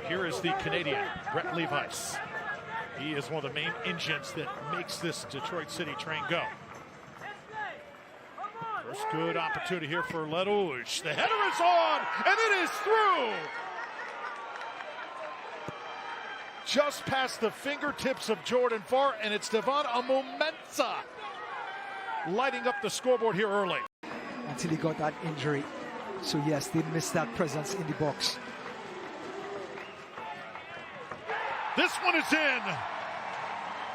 here is the Canadian, Brett Levi's. He is one of the main engines that makes this Detroit City train go. First good opportunity here for Lerouge. The header is on, and it is through. Just past the fingertips of Jordan Farr, and it's Devon Amoo-Mensah lighting up the scoreboard here early. Until he got that injury. So yes, they missed that presence in the box. This one is in.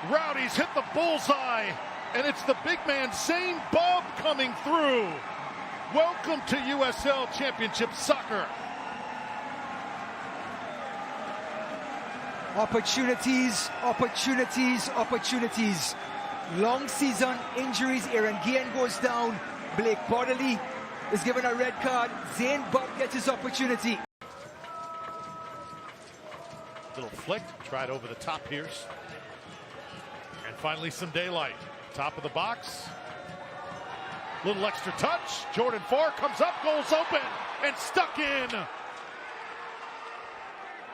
Rowdy's hit the bullseye, and it's the big man Zane Bubb coming through. Welcome to USL Championship soccer. Opportunities, opportunities, opportunities. Long season, injuries. Aaron Dieng goes down. Blake Bodley is given a red card. Zane Bubb gets his opportunity. Little flick, tried over the top here. And finally some daylight. Top of the box. Little extra touch. Jordan Farr comes up, goals open, and stuck in.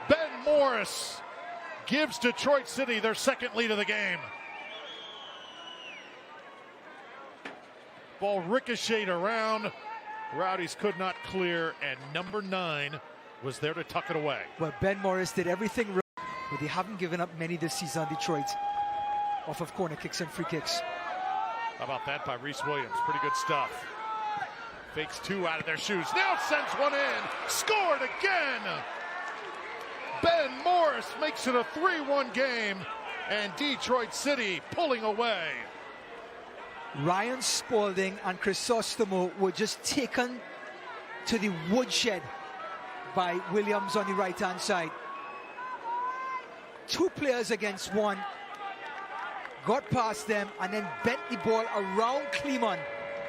Ben Morris gives Detroit City their second lead of the game. Ball ricocheted around. Rowdies could not clear, and number 9 was there to tuck it away. Well, Ben Morris did everything right, but they haven't given up many this season on Detroit off of corner kicks and free kicks. How about that by Reese Williams? Pretty good stuff. Fakes 2 out of their shoes. Now sends one in. Scored again. Ben Morris makes it a 3-1 game, and Detroit City pulling away. Ryan Spalding and Crisostomo were just taken to the woodshed by Williams on the right-hand side. 2 players against 1. Got past them and then bent the ball around Cleman.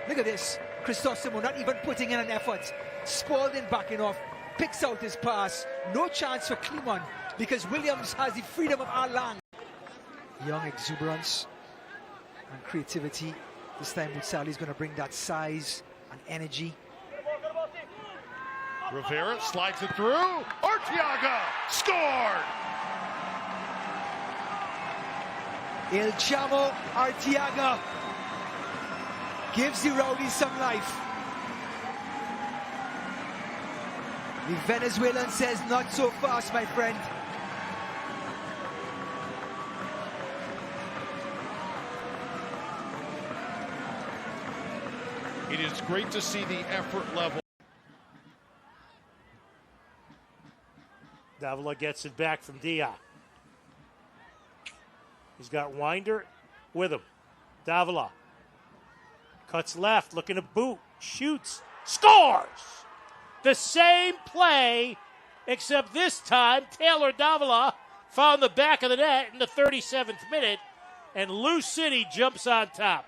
Look at this. Crisostomo not even putting in an effort. Spalding backing off. Picks out his pass. No chance for Cleman because Williams has the freedom of our land. Young exuberance and creativity. This time Mukwelle is going to bring that size and energy. Rivera slides it through. Arteaga scored. El Chamo Arteaga gives the Rowdies some life. The Venezuelan says, not so fast, my friend. It is great to see the effort level. Davila gets it back from Dieng. He's got Winder with him. Davila cuts left, looking to boot, shoots, scores! The same play, except this time Taylor Davila found the back of the net in the 37th minute, and Lou City jumps on top.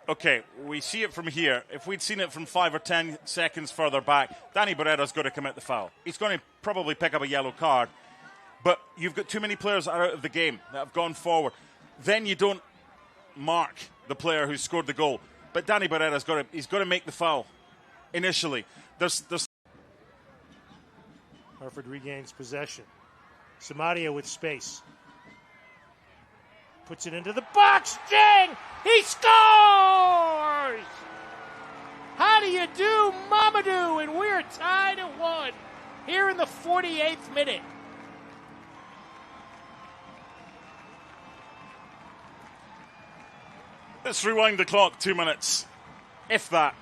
Okay, we see it from here. If we'd seen it from 5 or 10 seconds further back, Danny Barrera's got to commit the foul. He's going to probably pick up a yellow card. But you've got too many players that are out of the game that have gone forward. Then you don't mark the player who scored the goal. But Danny Barrera's got to make the foul initially. There's Hartford regains possession. Samaria with space. Puts it into the box. Dieng! He scores! How do you do, Mamadou? And we're tied at 1 here in the 48th minute. Let's rewind the clock 2 minutes. If that.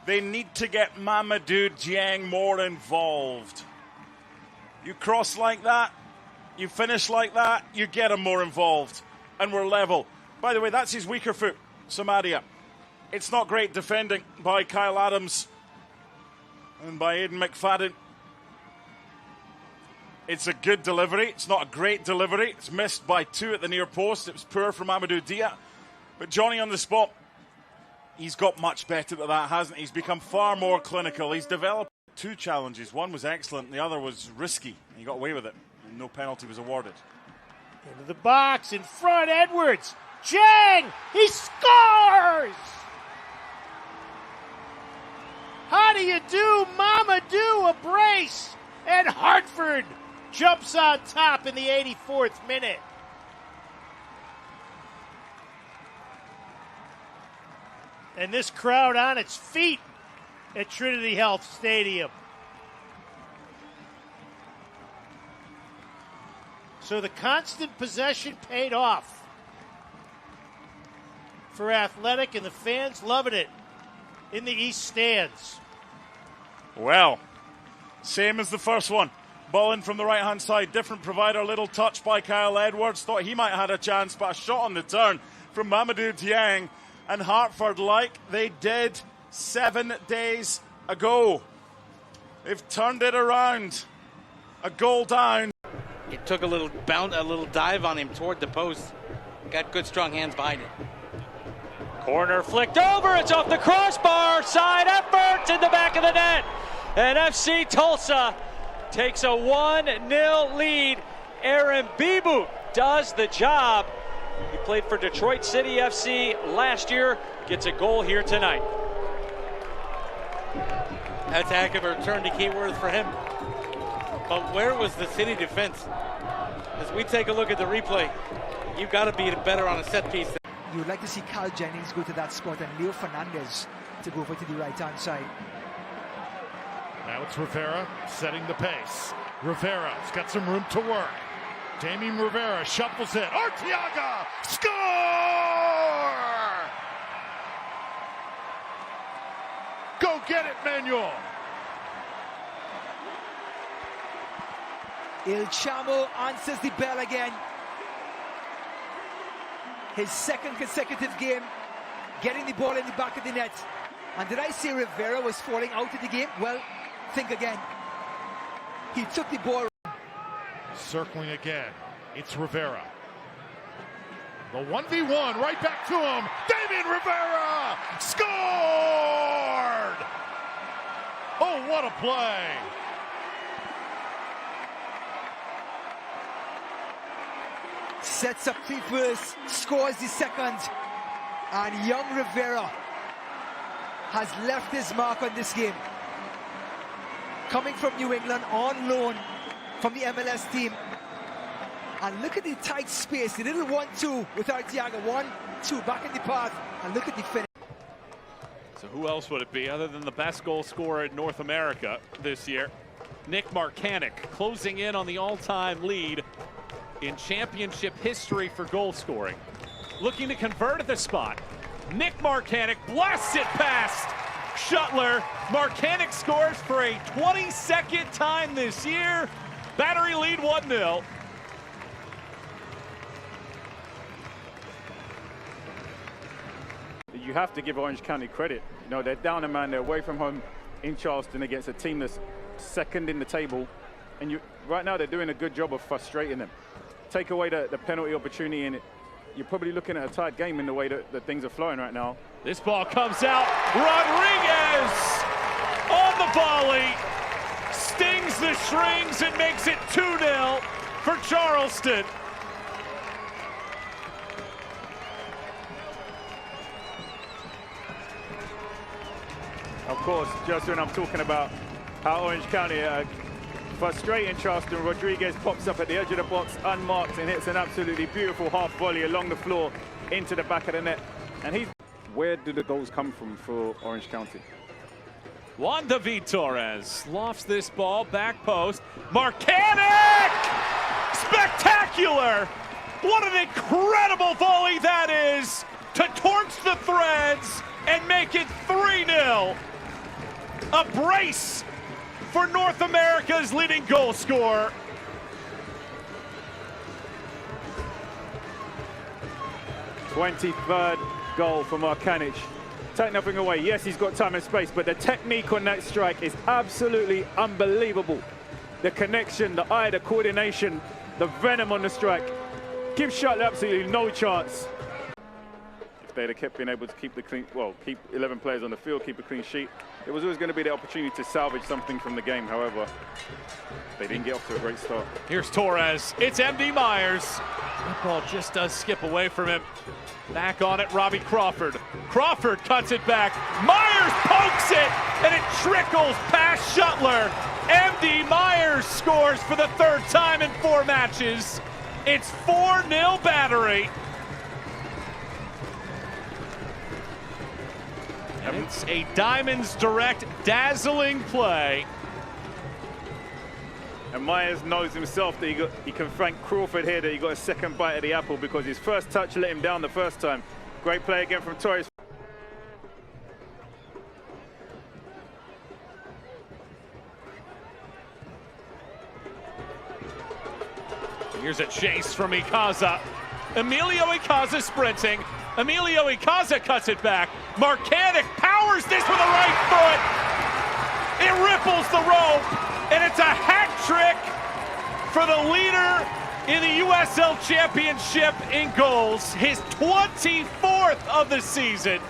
They need to get Mamadou Dieng more involved. You cross like that, you finish like that, you get him more involved. And we're level. By the way, that's his weaker foot, Samaria. It's not great defending by Kyle Adams and by Aidan McFadden. It's a good delivery. It's not a great delivery. It's missed by 2 at the near post. It was poor from Amadou Dieng. But Johnny on the spot, he's got much better at that, hasn't he? He's become far more clinical. He's developed 2 challenges. One was excellent, and the other was risky. He got away with it, and no penalty was awarded. Into the box, in front, Edwards. Dieng, he scores! How do you do, Mamadou, a brace? And Hartford jumps on top in the 84th minute. And this crowd on its feet at Trinity Health Stadium. So the constant possession paid off for Athletic, and the fans loving it in the East stands. Well, same as the first one. Ball in from the right-hand side. Different provider. Little touch by Kyle Edwards. Thought he might have had a chance, but a shot on the turn from Mamadou Dieng. And Hartford, like they did 7 days ago, they've turned it around. A goal down. It took a little bound, a little dive on him toward the post. Got good, strong hands behind it. Corner flicked over. It's off the crossbar. Side effort in the back of the net. And FC Tulsa takes a 1-0 lead. Aaron Bibout does the job. He played for Detroit City FC last year. Gets a goal here tonight. That's a heck of a return to Keyworth for him. But where was the City defense? As we take a look at the replay, you've got to be better on a set piece. You would like to see Carl Jennings go to that spot and Leo Fernandez to go over to the right-hand side. Now it's Rivera setting the pace. Rivera's got some room to work. Damián Rivera shuffles it. Arteaga! Score! Go get it, Manuel! El Chamo answers the bell again. His second consecutive game, getting the ball in the back of the net. And did I say Rivera was falling out of the game? Well, think again. He took the ball. Circling again. It's Rivera. The 1v1 right back to him. Damián Rivera scored! Oh, what a play! Sets up the first, scores the second. And young Rivera has left his mark on this game. Coming from New England on loan from the MLS team. And look at the tight space, the little 1-2 with Arteaga. 1-2 back in the path. And look at the finish. So who else would it be other than the best goal scorer in North America this year? Nick Markanich closing in on the all-time lead in championship history for goal scoring. Looking to convert at the spot. Nick Markanich blasts it past Shuttler. Markanich scores for a 22nd time this year. Battery lead 1-0. You have to give Orange County credit. You know, they're down a man, they're away from home in Charleston against a team that's second in the table. And right now they're doing a good job of frustrating them. Take away the penalty opportunity and you're probably looking at a tight game in the way that things are flowing right now. This ball comes out. Rodríguez on the volley. Stings the strings and makes it 2-0 for Charleston. Of course, just when I'm talking about how Orange County frustrating Charleston, Rodríguez pops up at the edge of the box unmarked and hits an absolutely beautiful half volley along the floor into the back of the net. And where do the goals come from for Orange County? Juan David Torres lofts this ball, back post. Markanich! Spectacular! What an incredible volley that is to torch the threads and make it 3-0. A brace for North America's leading goal scorer. '23rd goal for Markanich. Take nothing away. Yes, he's got time and space, but the technique on that strike is absolutely unbelievable. The connection, the eye, the coordination, the venom on the strike. Gives Shuttler absolutely no chance. they'd have kept being able to keep the clean, well, keep 11 players on the field, keep a clean sheet, it was always going to be the opportunity to salvage something from the game. However, they didn't get off to a great start. Here's Torres. It's MD Myers. That ball just does skip away from him. Back on it, Robbie Crawford. Crawford cuts it back. Myers pokes it, and it trickles past Shuttler. MD Myers scores for the third time in 4 matches. It's 4-0 Battery. And it's a Diamonds Direct dazzling play. And Myers knows himself that he can thank Crawford here that he got a second bite of the apple, because his first touch let him down the first time. Great play again from Torres. Here's a chase from Ikaza. Emilio Ikaza sprinting. Emilio Ikaza cuts it back. Markanich powers this with a right foot. It ripples the rope, and it's a hat trick for the leader in the USL Championship in goals. His 24th of the season.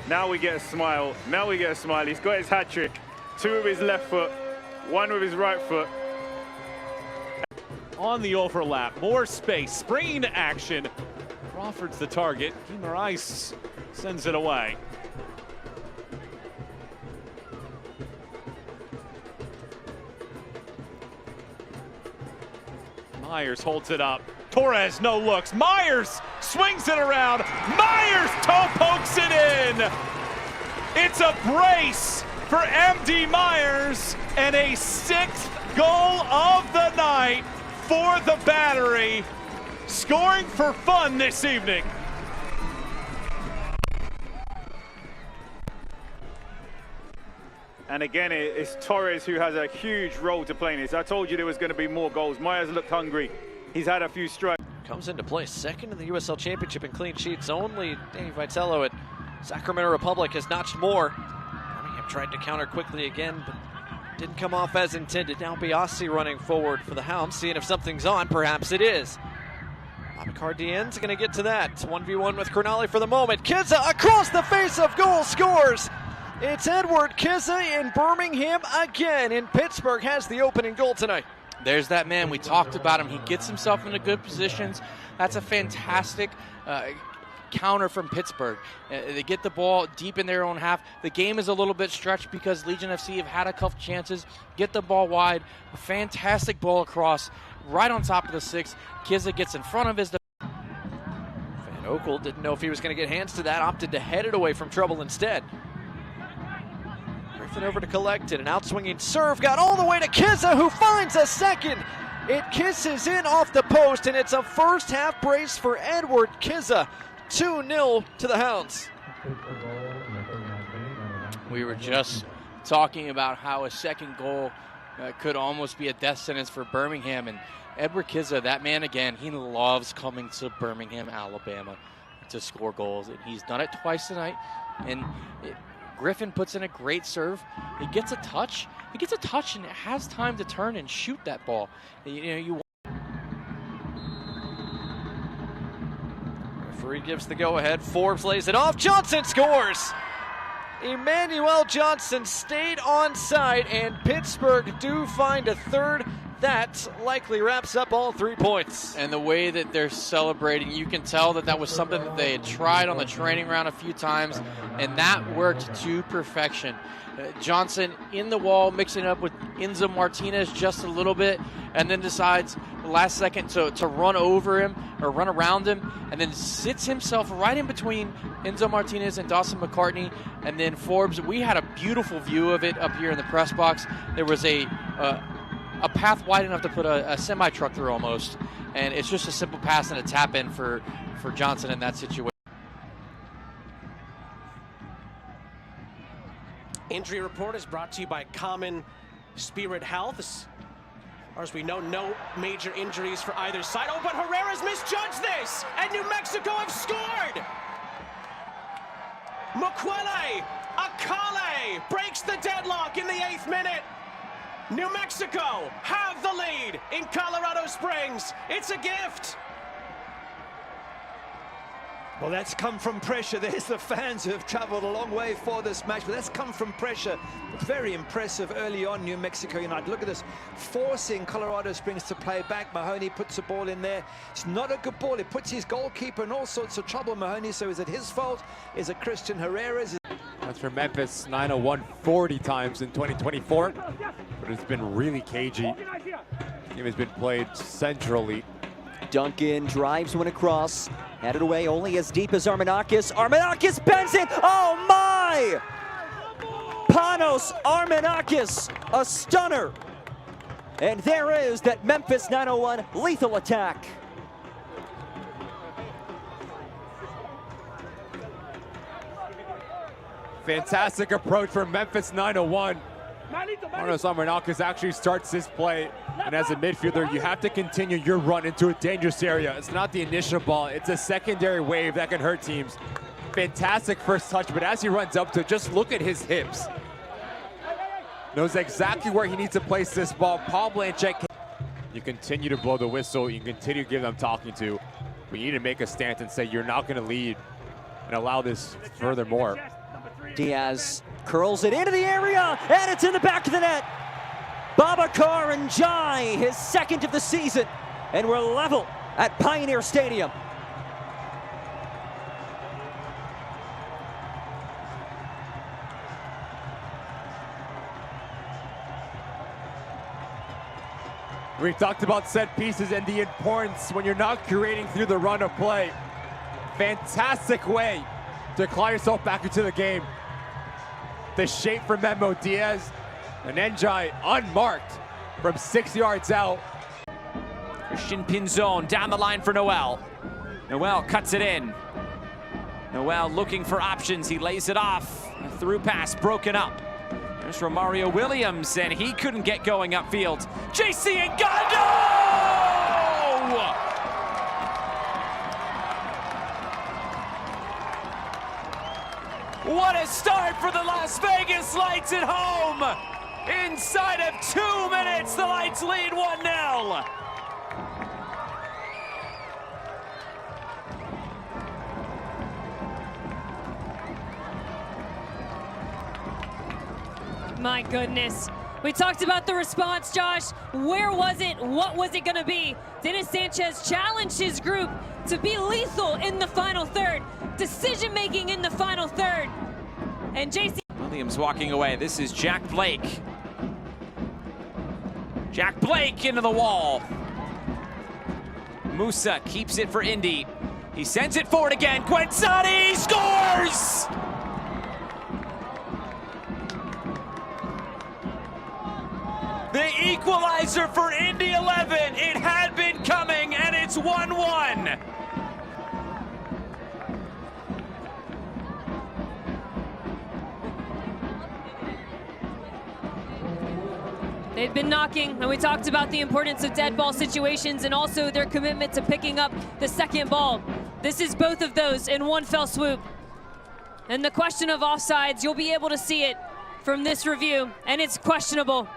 Now we get a smile. Now we get a smile. He's got his hat trick. 2 with his left foot, 1 with his right foot. On the overlap, more space, springing to action. Crawford's the target. Guimaraes sends it away. Myers holds it up. Torres, no looks. Myers swings it around. Myers toe pokes it in. It's a brace for MD Myers and a 6th goal of the night for the Battery. Scoring for fun this evening. And again, it's Torres who has a huge role to play in this. I told you there was going to be more goals. Myers looked hungry. He's had a few strikes. Comes into play second in the USL Championship in clean sheets. Only Danny Vitello at Sacramento Republic has notched more. Birmingham tried to counter quickly again, but didn't come off as intended. Now Biassi running forward for the Hounds, seeing if something's on. Perhaps it is. Baboucarr Dien's going to get to that. 1v1 with Crognale for the moment. Kizza across the face of goal scores. It's Edward Kizza in Birmingham again, and Pittsburgh has the opening goal tonight. There's that man. We talked about him. He gets himself into good positions. That's a fantastic counter from Pittsburgh. They get the ball deep in their own half. The game is a little bit stretched because Legion FC have had a couple chances. Get the ball wide. A fantastic ball across right on top of the 6. Kizza gets in front of his Van Oekel didn't know if he was going to get hands to that. Opted to head it away from trouble instead. Griffin over to collect it. An outswinging serve got all the way to Kizza, who finds a second. It kisses in off the post, and it's a first half brace for Edward Kizza. 2-0 to the Hounds. We were just talking about how a second goal could almost be a death sentence for Birmingham, and Edward Kizza, that man again, he loves coming to Birmingham, Alabama to score goals, and he's done it twice tonight. And Griffin puts in a great serve. He gets a touch. He gets a touch and has time to turn and shoot that ball. Referee gives the go-ahead. Forbes lays it off. Johnson scores. Emmanuel Johnson stayed on side, and Pittsburgh do find a third. That likely wraps up all 3 points. And the way that they're celebrating, you can tell that that was something that they had tried on the training ground a few times, and that worked to perfection. Johnson in the wall, mixing up with Enzo Martinez just a little bit, and then decides last second to run over him or run around him, and then sits himself right in between Enzo Martinez and Dawson McCartney. And then Forbes, we had a beautiful view of it up here in the press box. There was a path wide enough to put a semi-truck through almost, and it's just a simple pass and a tap in for Johnson in that situation. Injury report is brought to you by Common Spirit Health. As far as we know, no major injuries for either side. Oh, but Herrera's misjudged this, and New Mexico have scored! Mukwelle, Akale breaks the deadlock in the 8th minute. New Mexico have the lead in Colorado Springs. It's a gift. Well, that's come from pressure. There's the fans who have traveled a long way for this match, but that's come from pressure. Very impressive early on, New Mexico United. Look at this, forcing Colorado Springs to play back. Mahoney puts the ball in there. It's not a good ball. It puts his goalkeeper in all sorts of trouble, Mahoney. So is it his fault? Is it Christian Herrera's? That's for Memphis, 901 40 times in 2024, but it's been really cagey. The game has been played centrally. Duncan drives one across, headed away only as deep as Armenakas. Armenakas bends it. Oh my! Panos Armenakas, a stunner. And there is that Memphis 901 lethal attack. Fantastic approach from Memphis 901. Panos Armenakas actually starts this play, and as a midfielder, you have to continue your run into a dangerous area. It's not the initial ball, it's a secondary wave that can hurt teams. Fantastic first touch, but as he runs up to it, just look at his hips. Knows exactly where he needs to place this ball. Paul Blanchett. You continue to blow the whistle, you continue to give them talking to, but you need to make a stance and say you're not going to lead and allow this furthermore. Diaz curls it into the area, and it's in the back of the net. Baboucarr and Njie, his second of the season, and we're level at Pioneer Stadium. We talked about set pieces and the importance when you're not creating through the run of play. Fantastic way to claw yourself back into the game. The shape for Memo Diaz, and Njie unmarked from 6 yards out. Christian Pinzon down the line for Noel. Noel cuts it in. Noel looking for options. He lays it off. A through pass broken up. There's Romario Williams, and he couldn't get going upfield. JC Ngando! What a start for the Las Vegas Lights at home! Inside of 2 minutes, the Lights lead 1-0. My goodness. We talked about the response, Josh. Where was it? What was it going to be? Dennis Sanchez challenged his group to be lethal in the final third. Decision-making in the final third. And JC Williams walking away. This is Jack Blake. Jack Blake into the wall. Musa keeps it for Indy. He sends it forward again. Quensani scores! The equalizer for Indy 11. It had been coming, and it's 1-1. they've been knocking, and we talked about the importance of dead ball situations and also their commitment to picking up the second ball. This is both of those in one fell swoop. And the question of offsides, you'll be able to see it from this review, and it's questionable.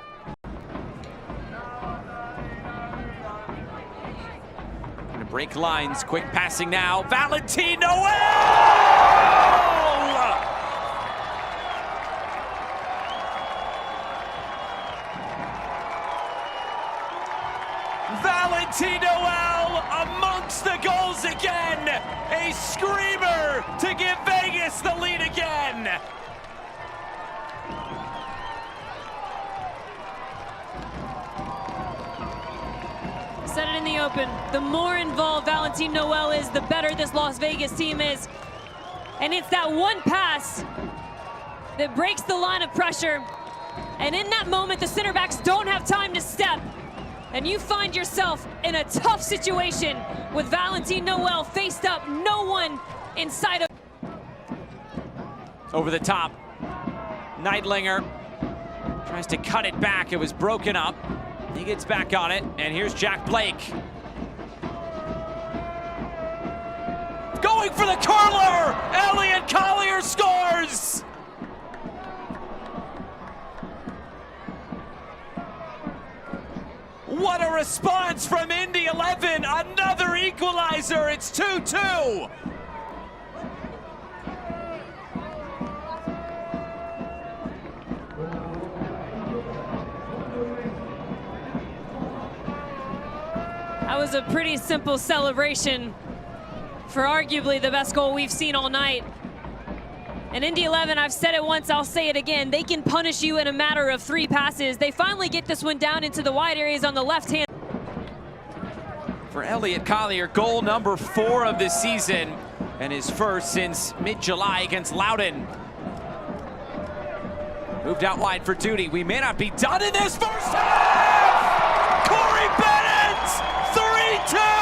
Gonna break lines, quick passing now. Valentin Noel! Valentin Noel amongst the goals again. A screamer to give Vegas the lead again. Set it in the open. The more involved Valentin Noel is, the better this Las Vegas team is. And it's that one pass that breaks the line of pressure. And in that moment, the center backs don't have time to step. And you find yourself in a tough situation with Valentin Noel faced up, no one inside of. Over the top, Neidlinger tries to cut it back. It was broken up. He gets back on it, and here's Jack Blake. Going for the curler! Elliot Collier scores! What a response from Indy 11. Another equalizer. It's 2-2. That was a pretty simple celebration for arguably the best goal we've seen all night. And Indy 11, I've said it once, I'll say it again, they can punish you in a matter of 3 passes. They finally get this one down into the wide areas on the left hand. For Elliot Collier, goal number 4 of the season and his first since mid-July against Loudoun. Moved out wide for duty. We may not be done in this first half! Corey Bennett! 3-2!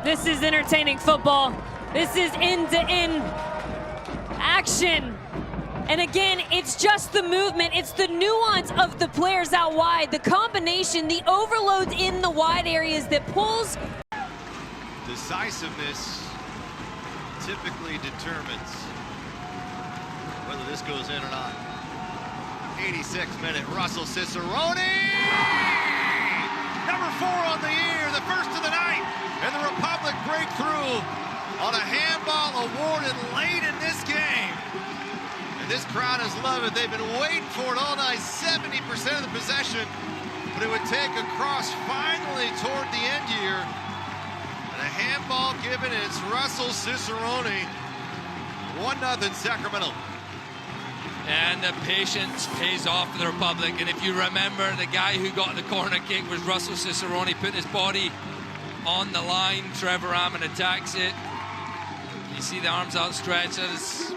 This is entertaining football. This is end-to-end action. And again, it's just the movement. It's the nuance of the players out wide, the combination, the overloads in the wide areas that pulls. Decisiveness typically determines whether this goes in or not. 86th minute, Russell Cicerone! Number 4 on the year, the first of the night. And the Republic breakthrough on a handball awarded late in this game. And this crowd has loved it. They've been waiting for it all night. 70% of the possession, but it would take a cross finally toward the end here. And a handball given, and it's Russell Cicerone. 1-0 Sacramento. And the patience pays off for the Republic. And if you remember, the guy who got the corner kick was Russell Cicerone, putting his body on the line. Trevor Ammon attacks it. You see the arms outstretched. That is